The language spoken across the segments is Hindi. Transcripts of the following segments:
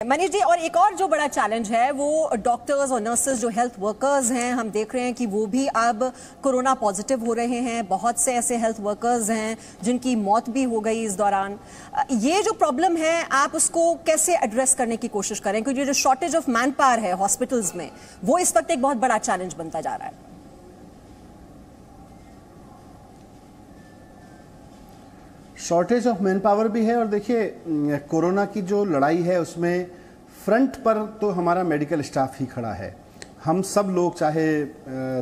मनीष जी, और एक और जो बड़ा चैलेंज है वो डॉक्टर्स और नर्सेज जो हेल्थ वर्कर्स हैं, हम देख रहे हैं कि वो भी अब कोरोना पॉजिटिव हो रहे हैं। बहुत से ऐसे हेल्थ वर्कर्स हैं जिनकी मौत भी हो गई इस दौरान। ये जो प्रॉब्लम है, आप उसको कैसे एड्रेस करने की कोशिश करें, क्योंकि जो शॉर्टेज ऑफ मैन पावर है हॉस्पिटल्स में, वो इस वक्त एक बहुत बड़ा चैलेंज बनता जा रहा है। शॉर्टेज ऑफ मैन पावर भी है, और देखिए कोरोना की जो लड़ाई है उसमें फ्रंट पर तो हमारा मेडिकल स्टाफ ही खड़ा है। हम सब लोग, चाहे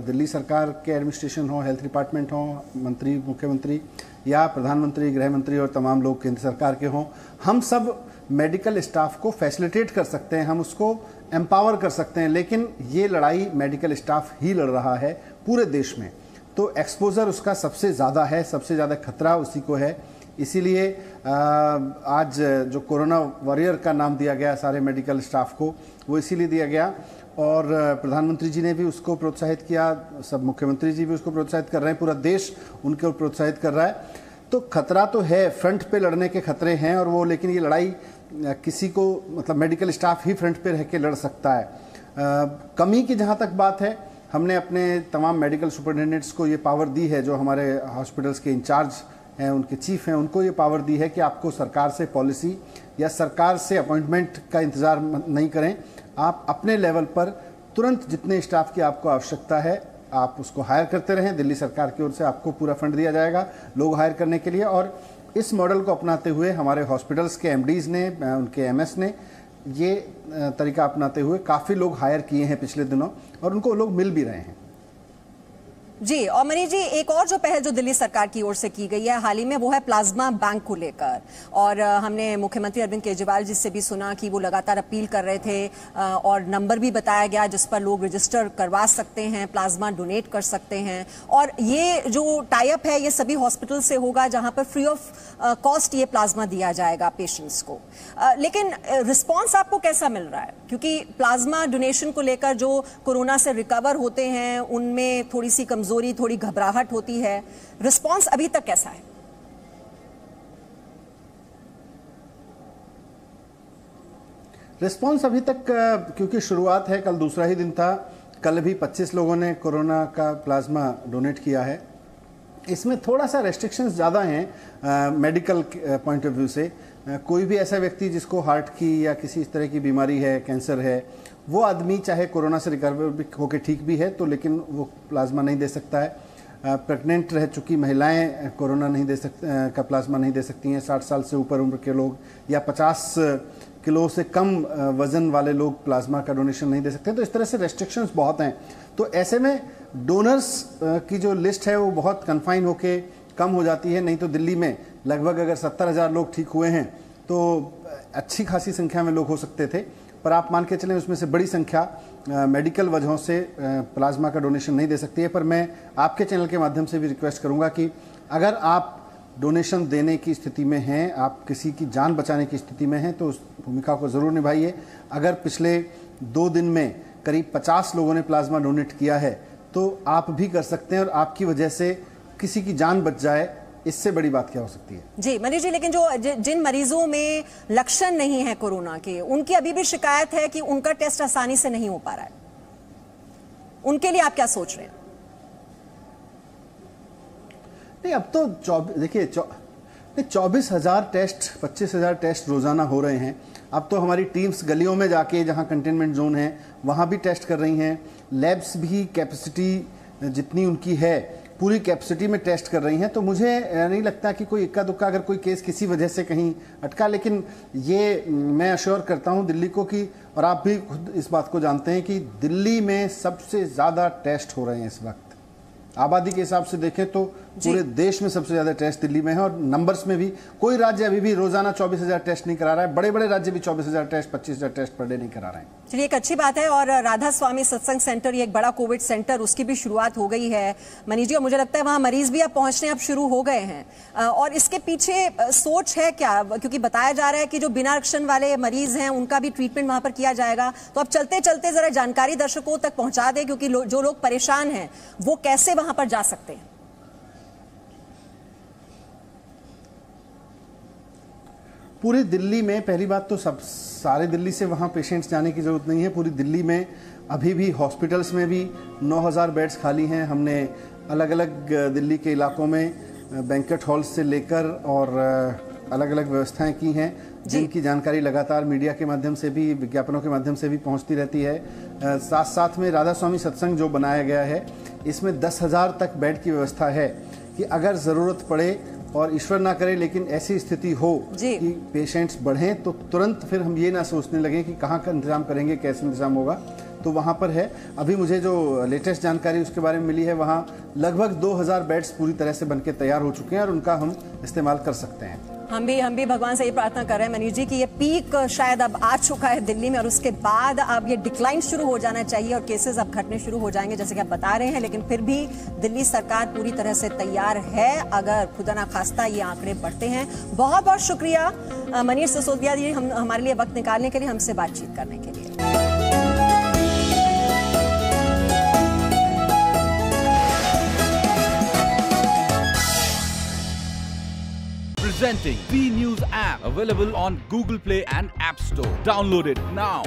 दिल्ली सरकार के एडमिनिस्ट्रेशन हो, हेल्थ डिपार्टमेंट हो, मंत्री, मुख्यमंत्री या प्रधानमंत्री, गृह मंत्री और तमाम लोग केंद्र सरकार के हों, हम सब मेडिकल स्टाफ को फैसिलिटेट कर सकते हैं, हम उसको एम्पावर कर सकते हैं। लेकिन ये लड़ाई मेडिकल स्टाफ ही लड़ रहा है पूरे देश में, तो एक्सपोजर उसका सबसे ज़्यादा है, सबसे ज़्यादा खतरा उसी को है। इसीलिए आज जो कोरोना वॉरियर का नाम दिया गया सारे मेडिकल स्टाफ को, वो इसीलिए दिया गया, और प्रधानमंत्री जी ने भी उसको प्रोत्साहित किया, सब मुख्यमंत्री जी भी उसको प्रोत्साहित कर रहे हैं, पूरा देश उनको प्रोत्साहित कर रहा है। तो खतरा तो है, फ्रंट पे लड़ने के खतरे हैं, और वो, लेकिन ये लड़ाई किसी को, मतलब मेडिकल स्टाफ ही फ्रंट पे रह के लड़ सकता है। कमी की जहाँ तक बात है, हमने अपने तमाम मेडिकल सुपरिटेंडेंट्स को ये पावर दी है, जो हमारे हॉस्पिटल्स के इंचार्ज हैं, उनके चीफ हैं, उनको ये पावर दी है कि आपको सरकार से पॉलिसी या सरकार से अपॉइंटमेंट का इंतज़ार नहीं करें। आप अपने लेवल पर तुरंत जितने स्टाफ की आपको आवश्यकता है, आप उसको हायर करते रहें। दिल्ली सरकार की ओर से आपको पूरा फंड दिया जाएगा लोग हायर करने के लिए, और इस मॉडल को अपनाते हुए हमारे हॉस्पिटल्स के एमडीज़ ने, उनके एमएस ने ये तरीका अपनाते हुए काफ़ी लोग हायर किए हैं पिछले दिनों, और उनको लोग मिल भी रहे हैं। जी, और मनीष जी, एक और जो पहल जो दिल्ली सरकार की ओर से की गई है हाल ही में, वो है प्लाज्मा बैंक को लेकर। और हमने मुख्यमंत्री अरविंद केजरीवाल जी से भी सुना कि वो लगातार अपील कर रहे थे, और नंबर भी बताया गया जिस पर लोग रजिस्टर करवा सकते हैं, प्लाज्मा डोनेट कर सकते हैं। और ये जो टाई अप है, ये सभी हॉस्पिटल से होगा जहां पर फ्री ऑफ कॉस्ट ये प्लाज्मा दिया जाएगा पेशेंट्स को। लेकिन रिस्पॉन्स आपको कैसा मिल रहा है, क्योंकि प्लाज्मा डोनेशन को लेकर जो कोरोना से रिकवर होते हैं उनमें थोड़ी सी कमजोरी, थोड़ी घबराहट होती है, रिस्पांस अभी तक कैसा है? रिस्पांस अभी तक, क्योंकि शुरुआत है, कल दूसरा ही दिन था, कल भी 25 लोगों ने कोरोना का प्लाज्मा डोनेट किया है। इसमें थोड़ा सा रेस्ट्रिक्शंस ज़्यादा हैं मेडिकल पॉइंट ऑफ व्यू से। कोई भी ऐसा व्यक्ति जिसको हार्ट की या किसी इस तरह की बीमारी है, कैंसर है, वो आदमी चाहे कोरोना से रिकवर होकर ठीक भी है तो, लेकिन वो प्लाज्मा नहीं दे सकता है। प्रेग्नेंट रह चुकी महिलाएं कोरोना नहीं दे का प्लाज्मा नहीं दे सकती हैं। 60 साल से ऊपर उम्र के लोग या 50 किलो से कम वजन वाले लोग प्लाज्मा का डोनेशन नहीं दे सकते। तो इस तरह से रेस्ट्रिक्शंस बहुत हैं। तो ऐसे में डोनर्स की जो लिस्ट है वो बहुत कन्फाइन होके कम हो जाती है। नहीं तो दिल्ली में लगभग अगर 70,000 लोग ठीक हुए हैं तो अच्छी खासी संख्या में लोग हो सकते थे, पर आप मान के चलें उसमें से बड़ी संख्या मेडिकल वजहों से प्लाज्मा का डोनेशन नहीं दे सकती है। पर मैं आपके चैनल के माध्यम से भी रिक्वेस्ट करूंगा कि अगर आप डोनेशन देने की स्थिति में हैं, आप किसी की जान बचाने की स्थिति में हैं, तो उस भूमिका को ज़रूर निभाइए। अगर पिछले 2 दिन में करीब 50 लोगों ने प्लाज्मा डोनेट किया है तो आप भी कर सकते हैं, और आपकी वजह से किसी की जान बच जाए, इससे बड़ी बात क्या हो सकती है? जी मनीष जी, लेकिन जो जिन मरीजों में लक्षण नहीं है कोरोना के, उनकी अभी भी शिकायत है कि उनका टेस्ट आसानी से नहीं हो पा रहा है, उनके लिए आप क्या सोच रहे हैं? नहीं, अब तो देखिए 24,000 टेस्ट, 25,000 टेस्ट रोजाना हो रहे हैं। अब तो हमारी टीम्स गलियों में जाके, जहां कंटेनमेंट जोन है वहां भी टेस्ट कर रही हैं। लैब्स भी कैपेसिटी जितनी उनकी है पूरी कैपेसिटी में टेस्ट कर रही हैं। तो मुझे नहीं लगता कि कोई इक्का दुक्का अगर कोई केस किसी वजह से कहीं अटका। लेकिन ये मैं अश्योर करता हूं दिल्ली को कि, और आप भी खुद इस बात को जानते हैं कि दिल्ली में सबसे ज़्यादा टेस्ट हो रहे हैं इस वक्त। आबादी के हिसाब से देखें तो पूरे देश में सबसे ज्यादा टेस्ट दिल्ली में है, और नंबर्स में भी कोई राज्य अभी भी रोजाना 24,000 टेस्ट नहीं करा रहा है। बड़े बड़े राज्य भी 24,000 टेस्ट, 25,000 टेस्ट पर डे नहीं करा रहे हैं। चलिए, एक अच्छी बात है। और राधा स्वामी सत्संग सेंटर, ये एक बड़ा कोविड सेंटर, उसकी भी शुरुआत हो गई है मनीष जी, और मुझे लगता है वहां मरीज भी अब पहुंचने अब शुरू हो गए हैं। और इसके पीछे सोच है क्या, क्योंकि बताया जा रहा है कि जो बिना लक्षण वाले मरीज हैं उनका भी ट्रीटमेंट वहां पर किया जाएगा। तो अब चलते चलते जरा जानकारी दर्शकों तक पहुंचा दें, क्योंकि जो लोग परेशान हैं वो कैसे वहां पर जा सकते हैं। पूरे दिल्ली में पहली बात तो सब सारे दिल्ली से वहाँ पेशेंट्स जाने की ज़रूरत नहीं है। पूरी दिल्ली में अभी भी हॉस्पिटल्स में भी 9000 बेड्स खाली हैं। हमने अलग अलग दिल्ली के इलाकों में बैंक्वेट हॉल से लेकर और अलग अलग व्यवस्थाएं की हैं, जिनकी जानकारी लगातार मीडिया के माध्यम से भी, विज्ञापनों के माध्यम से भी पहुंचती रहती है। साथ साथ में राधा स्वामी सत्संग जो बनाया गया है, इसमें 10,000 तक बेड की व्यवस्था है कि अगर ज़रूरत पड़े और ईश्वर ना करे लेकिन ऐसी स्थिति हो कि पेशेंट्स बढ़ें तो तुरंत फिर हम ये ना सोचने लगें कि कहाँ का इंतजाम करेंगे, कैसे इंतजाम होगा, तो वहाँ पर है। अभी मुझे जो लेटेस्ट जानकारी उसके बारे में मिली है, वहाँ लगभग 2000 बेड्स पूरी तरह से बनके तैयार हो चुके हैं और उनका हम इस्तेमाल कर सकते हैं। हम भी भगवान से ये प्रार्थना कर रहे हैं मनीष जी कि ये पीक शायद अब आ चुका है दिल्ली में और उसके बाद अब ये डिक्लाइन शुरू हो जाना चाहिए और केसेस अब घटने शुरू हो जाएंगे जैसे कि आप बता रहे हैं। लेकिन फिर भी दिल्ली सरकार पूरी तरह से तैयार है अगर खुदा ना खास्ता ये आंकड़े बढ़ते हैं। बहुत बहुत शुक्रिया मनीष सिसोदिया जी हमारे लिए वक्त निकालने के लिए, हमसे बातचीत करने के लिए। Presenting B News app, available on Google Play and App Store. Download it now.